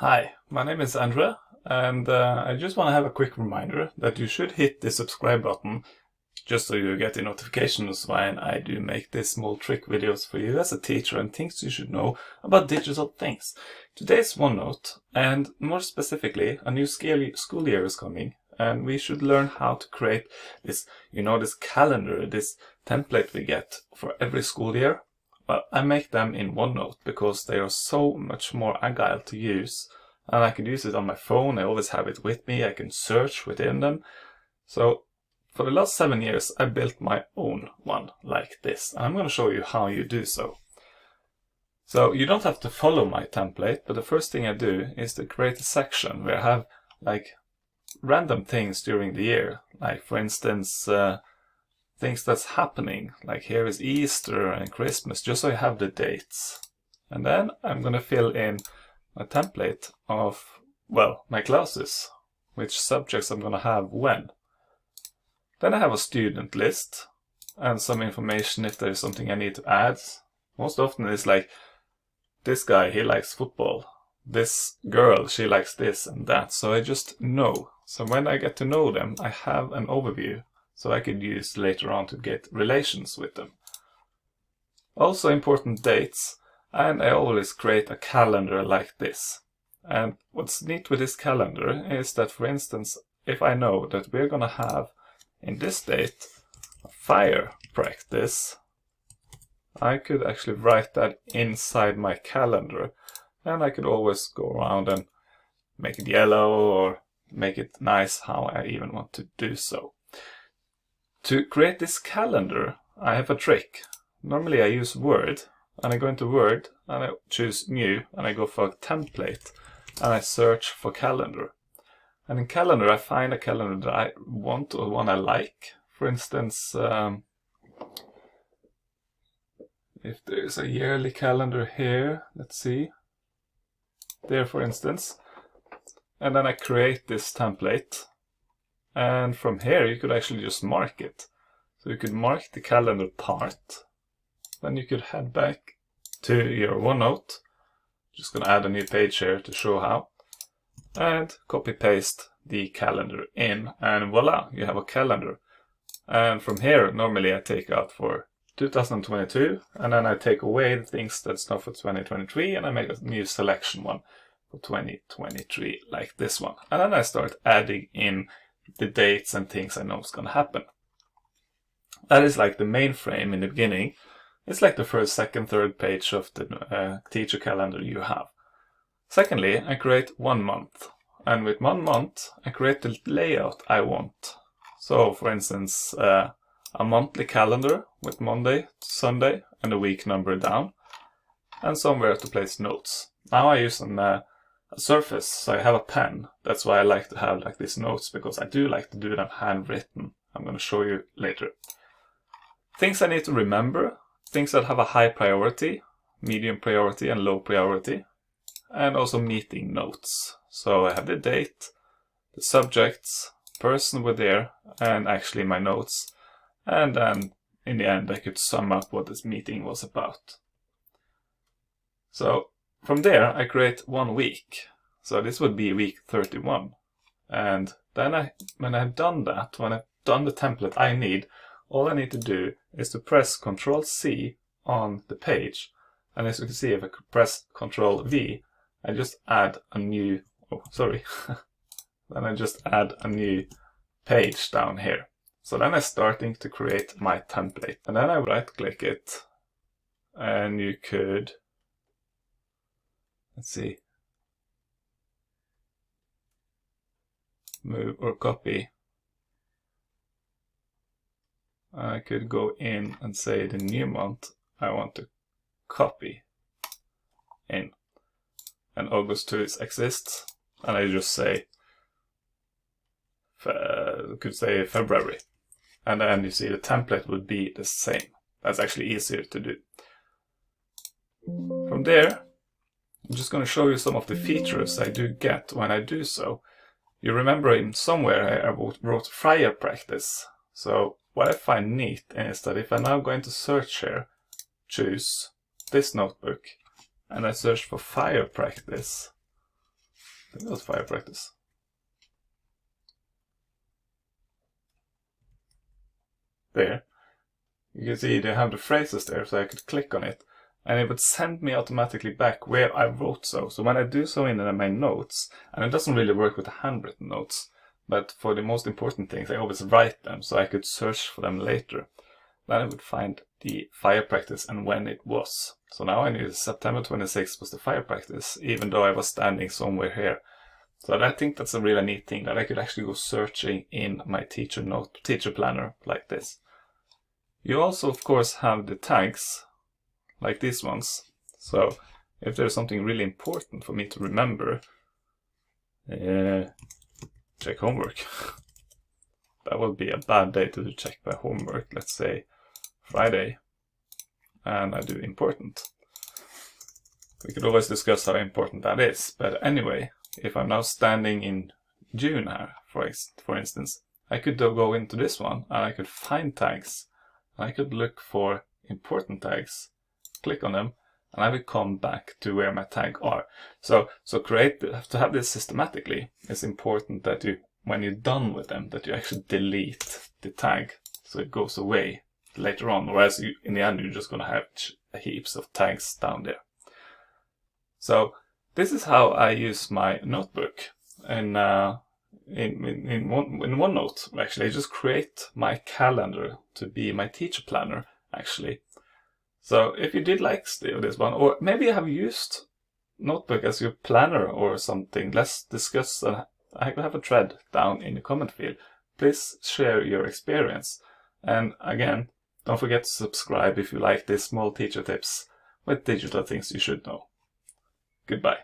Hi, my name is Andrea, and I just want to have a quick reminder that you should hit the subscribe button just so you get the notifications when I do make these small trick videos for you as a teacher and things you should know about digital things. Today's OneNote, and more specifically, a new school year is coming, and we should learn how to create this, this calendar, this template we get for every school year. Well, I make them in OneNote because they are so much more agile to use, and I can use it on my phone. I always have it with me. I can search within them. So for the last 7 years, I built my own one like this, and I'm going to show you how you do so. So you don't have to follow my template, but the first thing I do is to create a section where I have like random things during the year, like for instance, things that's happening, like here is Easter and Christmas, just so I have the dates. And then I'm going to fill in my template of, well, my classes, which subjects I'm going to have when. Then I have a student list and some information if there's something I need to add. Most often it's like, this guy, he likes football. This girl, she likes this and that. So I just know. So when I get to know them, I have an overview. So I could use later on to get relations with them. Also important dates, and I always create a calendar like this. And what's neat with this calendar is that, for instance, if I know that we're going to have in this date a fire practice, I could actually write that inside my calendar, and I could always go around and make it yellow or make it nice how I even want to do so. To create this calendar, I have a trick. Normally I use Word, and I go into Word, and I choose New, and I go for Template, and I search for Calendar. And in Calendar, I find a calendar that I want or one I like. For instance, if there's a yearly calendar here, let's see. There, for instance. And then I create this template. And from here you could actually just mark it. So you could mark the calendar part. Then you could head back to your OneNote. Just going to add a new page here to show how. And copy paste the calendar in. And voila, you have a calendar. And from here, normally I take out for 2022. And then I take away the things that's not for 2023. And I make a new selection one for 2023, like this one. And then I start adding in the dates and things I know is going to happen. That is like the main frame in the beginning. It's like the first, second, third page of the teacher calendar you have. Secondly, I create 1 month. And with 1 month, I create the layout I want. So, for instance, a monthly calendar with Monday to Sunday and the week number down. And somewhere to place notes. Now I use a Surface, so I have a pen. That's why I like to have like these notes, because I do like to do them handwritten. I'm going to show you later. Things I need to remember, things that have a high priority, medium priority and low priority, and also meeting notes. So I have the date, the subjects, person with there, and actually my notes. And then in the end I could sum up what this meeting was about. So from there, I create 1 week. So this would be week 31. And then when I've done that, when I've done the template I need, all I need to do is to press Ctrl-C on the page. And as you can see, if I press Ctrl-V, I just add a new, then I just add a new page down here. So then I'm starting to create my template. And then I right-click it, and you could, let's see, move or copy. I could go in and say the new month I want to copy in. And August 2 exists. And I just say, could say February. And then you see the template would be the same. That's actually easier to do. From there, I'm just going to show you some of the features I do get when I do so. You remember in somewhere I wrote fire practice. So what I find neat is that if I now go into search here, choose this notebook, and I search for fire practice, I think that was fire practice. There. You can see they have the phrases there, so I could click on it. And it would send me automatically back where I wrote so. So when I do so in my notes, and it doesn't really work with the handwritten notes, but for the most important things, I always write them so I could search for them later. Then I would find the fire practice and when it was. So now I knew September 26th was the fire practice, even though I was standing somewhere here. So I think that's a really neat thing, that I could actually go searching in my teacher planner like this. You also, of course, have the tags, like these ones. So if there's something really important for me to remember, check homework. That would be a bad day to check my homework, let's say Friday, and I do important. We could always discuss how important that is, but anyway, if I'm now standing in June here, for instance, I could go into this one and I could find tags. I could look for important tags, click on them, and I will come back to where my tags are. So to have this systematically, it's important that you, when you're done with them, that you actually delete the tag so it goes away later on, or else in the end you're just going to have heaps of tags down there. So this is how I use my notebook. And in OneNote, actually, I just create my calendar to be my teacher planner, actually. So if you did like this one, or maybe you have used Notebook as your planner or something, let's discuss. I have a thread down in the comment field. Please share your experience. And again, don't forget to subscribe if you like these small teacher tips with digital things you should know. Goodbye.